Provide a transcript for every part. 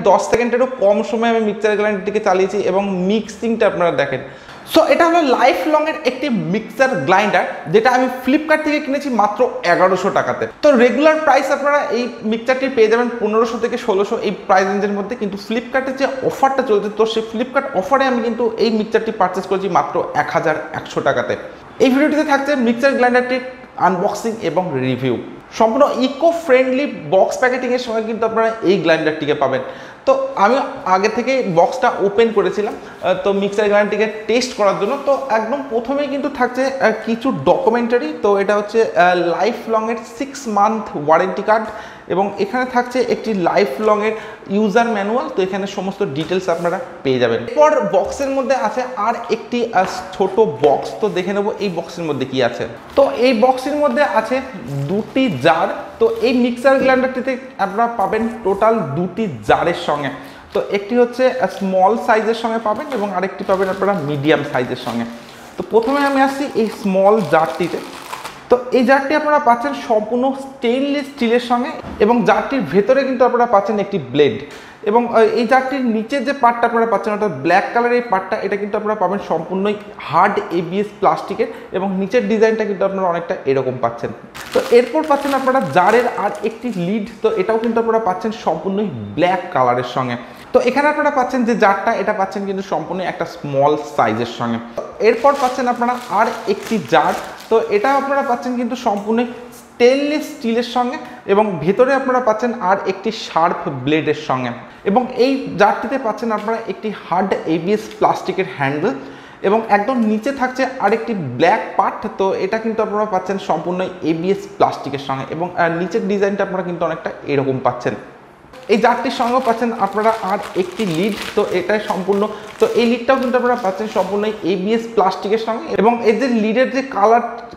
10 সেকেন্ডেরও কম সময় আমি মিক্সার গ্রাইন্ডারটিকে চালিয়েছি এবং মিক্সিংটা আপনারা দেখেন। সো এটা হলো লাইফ লং এর একটি মিক্সার গ্রাইন্ডার, যেটা আমি ফ্লিপকার্ট থেকে কিনেছি মাত্র 1100 টাকাতে। তো রেগুলার প্রাইস আপনারা এই মিক্সারটি পেয়ে যাবেন 1500 থেকে 1600 এই প্রাইস রেঞ্জের মধ্যে, কিন্তু ফ্লিপকার্টের যে অফারটা চলছে, তো সেই ফ্লিপকার্ট অফারে আমি কিন্তু এই মিক্সারটি পারচেস করেছি মাত্র 1100 টাকাতে। এই ভিডিওটিতে থাকছে মিক্সার গ্রাইন্ডারটির আনবক্সিং এবং রিভিউ। সম্পূর্ণ ইকো ফ্রেন্ডলি বক্স প্যাকেটিংয়ের সঙ্গে কিন্তু আপনারা এই গ্রাইন্ডারটিকে পাবেন। তো আমি আগে থেকে বক্সটা ওপেন করেছিলাম তো মিক্সার গ্রাইন্ডারটিকে টেস্ট করার জন্য। তো একদম প্রথমেই কিন্তু থাকছে কিছু ডকুমেন্টারি। তো এটা হচ্ছে লাইফ লংয়ের 6 মান্থ ওয়ারেন্টি কার্ড এবং এখানে থাকছে একটি লাইফ লংয়ের ইউজার ম্যানুয়াল। তো এখানে সমস্ত ডিটেলস আপনারা পেয়ে যাবেন। এরপর বক্সের মধ্যে আছে আর একটি ছোট বক্স। তো দেখে নেব এই বক্সের মধ্যে কি আছে। তো এই বক্সের মধ্যে আছে দুটি জার। তো এই মিক্সার গ্রাইন্ডারটিতে আপনারা পাবেন টোটাল দুটি জারের সঙ্গে। তো একটি হচ্ছে স্মল সাইজের সঙ্গে পাবেন এবং আরেকটি পাবেন আপনারা মিডিয়াম সাইজের সঙ্গে। তো প্রথমে আমি আসছি এই স্মল জারটিতে। তো এই জারটি আপনারা পাচ্ছেন সম্পূর্ণ স্টেইনলেস স্টিলের সঙ্গে এবং জারটির ভেতরে কিন্তু আপনারা পাচ্ছেন একটি ব্লেড এবং এই জারটির নিচের যে পার্টটা আপনারা পাচ্ছেন অর্থাৎ ব্ল্যাক কালারের এই পার্টটা, এটা কিন্তু আপনারা পাবেন সম্পূর্ণই হার্ড ABS প্লাস্টিকের এবং নিচের ডিজাইনটা কিন্তু আপনারা অনেকটা এরকম পাচ্ছেন। তো এরপর পাচ্ছেন আপনারা জারের আর একটি লিড। তো এটাও কিন্তু আপনারা পাচ্ছেন সম্পূর্ণই ব্ল্যাক কালারের সঙ্গে। তো এখানে আপনারা পাচ্ছেন যে জারটা, এটা পাচ্ছেন কিন্তু সম্পূর্ণ একটা স্মল সাইজের সঙ্গে। এরপর পাচ্ছেন আপনারা আর একটি জার। তো এটা আপনারা পাচ্ছেন কিন্তু সম্পূর্ণ স্টেনলেস স্টিলের সঙ্গে এবং ভেতরে আপনারা পাচ্ছেন আর একটি শার্প ব্লেডের সঙ্গে এবং এই জারটিতে পাচ্ছেন আপনারা একটি হার্ড ABS প্লাস্টিকের হ্যান্ডেল এবং একদম নিচে থাকছে আরেকটি ব্ল্যাক পার্ট। তো এটা কিন্তু আপনারা পাচ্ছেন সম্পূর্ণ ABS প্লাস্টিকের সঙ্গে এবং নিচের ডিজাইনটা আপনারা কিন্তু অনেকটা এরকম পাচ্ছেন। এই জারটির সঙ্গে পাচ্ছেন আপনারা আর একটি লিড। তো এটাই সম্পূর্ণ, তো এই লিডটাও কিন্তু আপনারা পাচ্ছেন সম্পূর্ণ ABS প্লাস্টিকের সঙ্গে এবং এই যে লিডের যে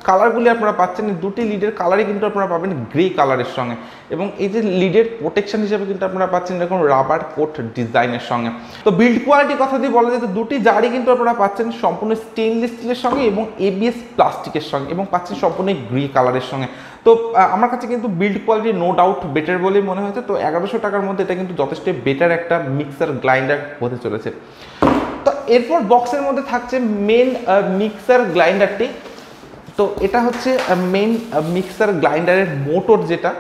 কালারগুলি আপনারা পাচ্ছেন, এই দুটি লিডের কালারই কিন্তু আপনারা পাবেন গ্রে কালারের সঙ্গে এবং এই যে লিডের প্রোটেকশন হিসেবে কিন্তু আপনারা পাচ্ছেন এরকম রাবার কোট ডিজাইনের সঙ্গে। তো বিল্ড কোয়ালিটির কথা দিয়ে বলা যায় তো দুটি জারই কিন্তু আপনারা পাচ্ছেন সম্পূর্ণ স্টেইনলেস স্টিলের সঙ্গে এবং ABS প্লাস্টিকের সঙ্গে এবং পাচ্ছেন সম্পূর্ণ গ্রে কালারের সঙ্গে। তো আমার কাছে কিন্তু build quality no doubt better বলেই মনে হয়েছে। তো 1100 টাকার মধ্যে এটা কিন্তু যথেষ্ট বেটার একটা মিক্সার গ্রাইন্ডার হতে চলেছে। তো এরপর বক্সের মধ্যে থাকছে মেন মিক্সার গ্রাইন্ডারটি। তো এটা হচ্ছে মেন মিক্সার গ্রাইন্ডারের মোটর, যেটা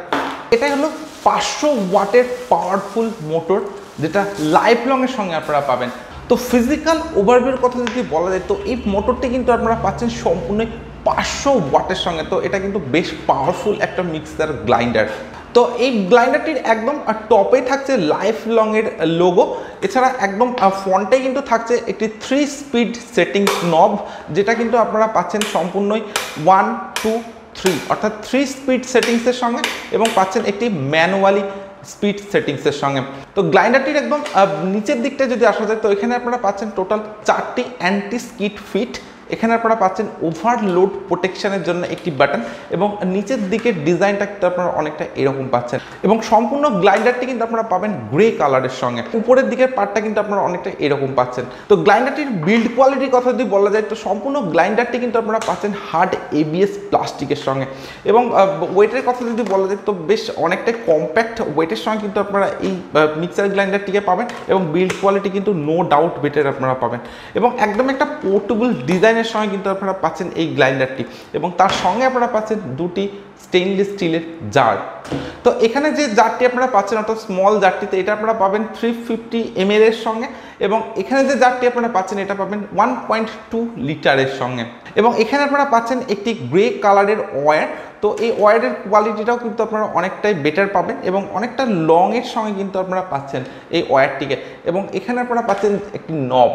এটা হলো 500 ওয়াটের পাওয়ারফুল মোটর, যেটা লাইফ লংয়ের সঙ্গে আপনারা পাবেন। তো ফিজিক্যাল ওভারভিউর কথা যদি বলা যায় তো এই মোটরটি কিন্তু আপনারা পাচ্ছেন সম্পূর্ণ 500 ওয়াটের সঙ্গে। তো এটা কিন্তু বেশ পাওয়ারফুল একটা মিক্সার গ্রাইন্ডার। তো এই গ্রাইন্ডারটির একদম টপে থাকছে লাইফ লং এর লোগো। এছাড়া একদম ফ্রন্টে কিন্তু থাকছে একটি 3 স্পিড সেটিংস নব, যেটা কিন্তু আপনারা পাচ্ছেন সম্পূর্ণই 1 2 3 অর্থাৎ 3 স্পিড সেটিংসের সঙ্গে এবং পাচ্ছেন একটি ম্যানুয়ালি স্পিড সেটিংসের সঙ্গে। তো গ্রাইন্ডারটির একদম নিচের দিকটা যদি আসা যায় তো এখানে আপনারা পাচ্ছেন টোটাল 4টি অ্যান্টি স্কিড ফিট। এখানে আপনারা পাচ্ছেন ওভারলোড প্রোটেকশনের জন্য একটি বাটন এবং নিচের দিকের ডিজাইনটা কিন্তু আপনারা অনেকটা এরকম পাচ্ছেন এবং সম্পূর্ণ গ্রাইন্ডারটি কিন্তু আপনারা পাবেন গ্রে কালারের সঙ্গে। উপরের দিকের পার্টটা কিন্তু আপনারা অনেকটা এরকম পাচ্ছেন। তো গ্রাইন্ডারটির বিল্ড কোয়ালিটির কথা যদি বলা যায় তো সম্পূর্ণ গ্রাইন্ডারটি কিন্তু আপনারা পাচ্ছেন হার্ড ABS প্লাস্টিকের সঙ্গে এবং ওয়েটের কথা যদি বলা যায় তো বেশ অনেকটাই কম্প্যাক্ট ওয়েটের সঙ্গে কিন্তু আপনারা এই মিক্সার গ্রাইন্ডারটিকে পাবেন এবং বিল্ড কোয়ালিটি কিন্তু নো ডাউট বেটার আপনারা পাবেন এবং একদম একটা পোর্টেবল ডিজাইন এর সঙ্গে কিন্তু আপনারা পাচ্ছেন এই গ্রাইন্ডারটি এবং তার সঙ্গে আপনারা পাচ্ছেন দুটি স্টেইনলেস স্টিলের জার। তো এখানে যে জারটি আপনারা পাচ্ছেন অর্থাৎ স্মল জারটিতে এটা আপনারা পাবেন 350 ml এর সঙ্গে এবং এখানে যে জারটি আপনারা পাচ্ছেন এটা পাবেন 1.2 লিটারের সঙ্গে এবং এখানে আপনারা পাচ্ছেন একটি গ্রে কালারের ওয়্যার। তো এই ওয়্যারের কোয়ালিটিটাও কিন্তু আপনারা অনেকটাই বেটার পাবেন এবং অনেকটা লং এর সঙ্গে কিন্তু আপনারা পাচ্ছেন এই ওয়্যারটিকে এবং এখানে আপনারা পাচ্ছেন একটি নব।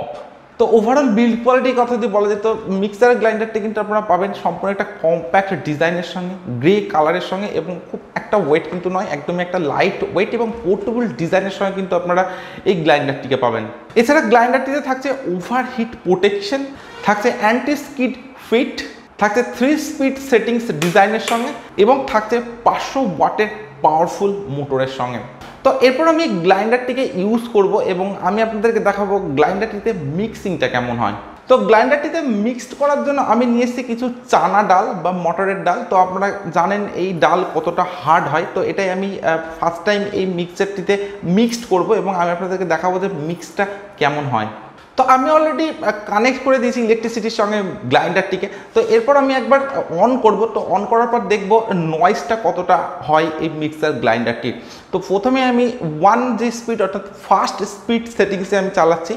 তো ওভারঅল বিল্ড কোয়ালিটির কথা যদি বলা যায় তো মিক্সার গ্রাইন্ডারটি কিন্তু আপনারা পাবেন সম্পূর্ণ একটা কম্প্যাক্ট ডিজাইনের সঙ্গে গ্রে কালারের সঙ্গে এবং খুব একটা ওয়েট কিন্তু নয়, একদমই একটা লাইট ওয়েট এবং পোর্টেবল ডিজাইনের সঙ্গে কিন্তু আপনারা এই গ্রাইন্ডারটিকে পাবেন। এছাড়া গ্রাইন্ডারটিতে থাকছে ওভারহিট প্রোটেকশন, থাকছে অ্যান্টি স্কিড ফিট, থাকছে 3 স্পিড সেটিংস ডিজাইনের সঙ্গে এবং থাকছে 500 ওয়াটের পাওয়ারফুল মোটরের সঙ্গে। তো এরপর আমি গ্রাইন্ডারটিকে ইউজ করব এবং আমি আপনাদেরকে দেখাবো গ্রাইন্ডারটিতে মিক্সিংটা কেমন হয়। তো তো গ্রাইন্ডারটিতে মিক্সড করার জন্য আমি নিয়ে এসেছি কিছু চানা ডাল বা মটরের ডাল। তো আপনারা জানেন এই ডাল কতটা হার্ড হয়, তো এটাই আমি ফার্স্ট টাইম এই মিক্সচারটিতে মিক্সড করব এবং আমি আপনাদেরকে দেখাবো যে মিক্সটা কেমন হয়। তো আমি অলরেডি কানেক্ট করে দিয়েছি ইলেকট্রিসিটির সঙ্গে গ্রাইন্ডারটিকে। তো এরপর আমি একবার অন করব, তো অন করার পর দেখব নয়েজটা কতটা হয় এই মিক্সার গ্রাইন্ডারটির। তো প্রথমে আমি 1G স্পিড অর্থাৎ ফাস্ট স্পিড সেটিংসে আমি চালাচ্ছি।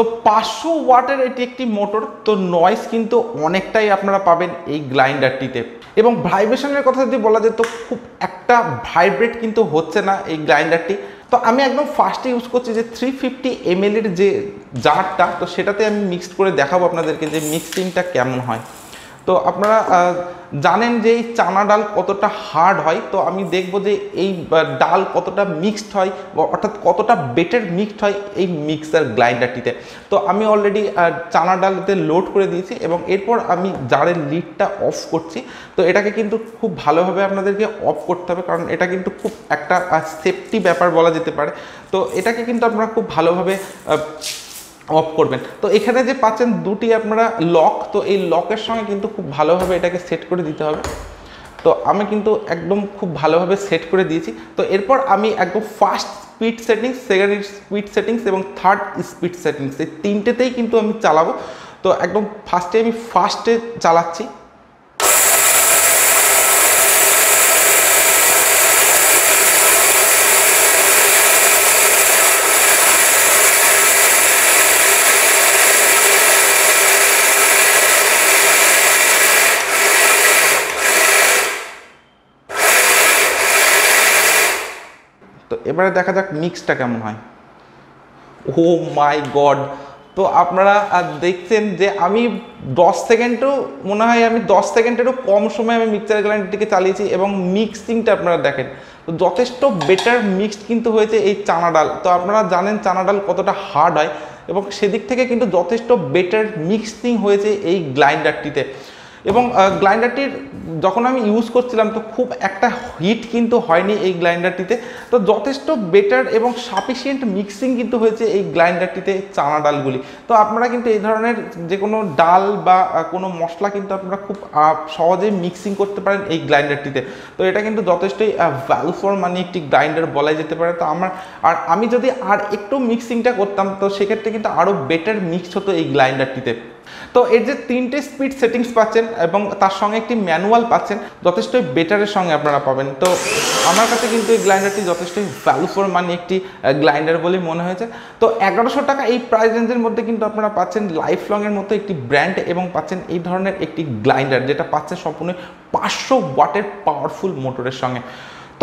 তো 500 ওয়াটের এটি একটি মোটর, তো নয়েজ কিন্তু অনেকটাই আপনারা পাবেন এই গ্রাইন্ডারটিতে। এবং ভাইব্রেশনের কথা যদি বলা যায় তো খুব একটা ভাইব্রেট কিন্তু হচ্ছে না এই গ্রাইন্ডারটি। তো আমি একদম ফার্স্টে ইউজ করছি যে 350 ml এর যে জারটা, তো সেটাতে আমি মিক্সড করে দেখাবো আপনাদেরকে যে মিক্সিংটা কেমন হয়। তো আপনারা জানেন যে এই চানা ডাল কতটা হার্ড হয়, তো আমি দেখব যে এই ডাল কতটা মিক্সড হয়, অর্থাৎ কতটা বেটার মিক্সড হয় এই মিক্সার গ্রাইন্ডারটিতে। তো আমি অলরেডি চানা ডালতে লোড করে দিয়েছি এবং এরপর আমি জারের লিডটা অফ করছি। তো এটাকে কিন্তু খুব ভালোভাবে আপনাদেরকে অফ করতে হবে, কারণ এটা কিন্তু খুব একটা সেফটি ব্যাপার বলা যেতে পারে। তো এটাকে কিন্তু আপনারা খুব ভালোভাবে অফ করবেন। তো এখানে যে পাচ্ছেন দুটি আপনারা লক, তো এই লকের সঙ্গে কিন্তু খুব ভালোভাবে এটাকে সেট করে দিতে হবে। তো আমি কিন্তু একদম খুব ভালোভাবে সেট করে দিয়েছি। তো এরপর আমি একদম first speed settings, second speed settings এবং থার্ড স্পিড সেটিংস এই তিনটেতেই কিন্তু আমি চালাবো। তো একদম ফার্স্টে আমি ফার্স্টে চালাচ্ছি। তো এবারে দেখা যাক মিক্সটা কেমন হয়। ও মাই গড! তো আপনারা দেখছেন যে আমি 10 সেকেন্ডও মনে হয় আমি 10 সেকেন্ডেরও কম সময় আমি মিক্সার গ্রাইন্ডারটিকে চালিয়েছি এবং মিক্সিংটা আপনারা দেখেন তো যথেষ্ট বেটার মিক্সড কিন্তু হয়েছে এই চানা ডাল। তো আপনারা জানেন চানা ডাল কতটা হার্ড হয় এবং সেদিক থেকে কিন্তু যথেষ্ট বেটার মিক্সিং হয়েছে এই গ্রাইন্ডারটিতে। এবং গ্রাইন্ডারটির যখন আমি ইউজ করছিলাম তো খুব একটা হিট কিন্তু হয়নি এই গ্রাইন্ডারটিতে। তো যথেষ্ট বেটার এবং সাফিসিয়েন্ট মিক্সিং কিন্তু হয়েছে এই গ্রাইন্ডারটিতে চানা ডালগুলি। তো আপনারা কিন্তু এই ধরনের যে কোনো ডাল বা কোনো মশলা কিন্তু আপনারা খুব সহজেই মিক্সিং করতে পারেন এই গ্রাইন্ডারটিতে। তো এটা কিন্তু যথেষ্টই ভ্যালু ফর মানি একটি গ্রাইন্ডার বলাই যেতে পারে। তো আমি যদি আর একটু মিক্সিংটা করতাম তো সেক্ষেত্রে কিন্তু আরও বেটার মিক্স হতো এই গ্রাইন্ডারটিতে। তো এর যে 3টে স্পিড সেটিংস পাচ্ছেন এবং তার সঙ্গে একটি ম্যানুয়াল পাচ্ছেন, যথেষ্টই বেটারের সঙ্গে আপনারা পাবেন। তো আমার কাছে কিন্তু এই গ্রাইন্ডারটি যথেষ্টই ভ্যালু ফর মানি একটি গ্রাইন্ডার বলেই মনে হয়েছে। তো 1100 টাকা এই প্রাইস রেঞ্জের মধ্যে কিন্তু আপনারা পাচ্ছেন লাইফ লংয়ের মতো একটি ব্র্যান্ড এবং পাচ্ছেন এই ধরনের একটি গ্রাইন্ডার, যেটা পাচ্ছেন সম্পূর্ণ 500 ওয়াটের পাওয়ারফুল মোটরের সঙ্গে।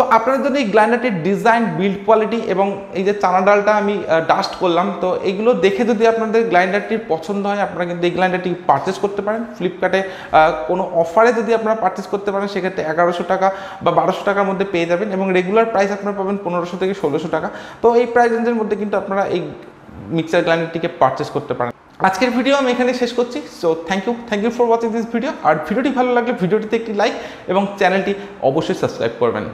তো আপনারা যদি এই গ্রাইন্ডারটির ডিজাইন, বিল্ড কোয়ালিটি এবং এই যে চানা ডালটা আমি ডাস্ট করলাম, তো এইগুলো দেখে যদি আপনাদের গ্রাইন্ডারটির পছন্দ হয় আপনারা কিন্তু এই গ্রাইন্ডারটি পারচেস করতে পারেন। ফ্লিপকার্টে কোনো অফারে যদি আপনারা পারচেস করতে পারেন সেক্ষেত্রে 1100 টাকা বা 1200 টাকার মধ্যে পেয়ে যাবেন এবং রেগুলার প্রাইস আপনারা পাবেন 1500 থেকে 1600 টাকা। তো এই প্রাইস রেঞ্জের মধ্যে কিন্তু আপনারা এই মিক্সার গ্রাইন্ডারটিকে পারচেস করতে পারেন। আজকের ভিডিও আমি এখানে শেষ করছি। So thank you for watching this video. আর ভিডিওটি ভালো লাগলে ভিডিওটিতে একটি লাইক এবং চ্যানেলটি অবশ্যই সাবস্ক্রাইব করবেন।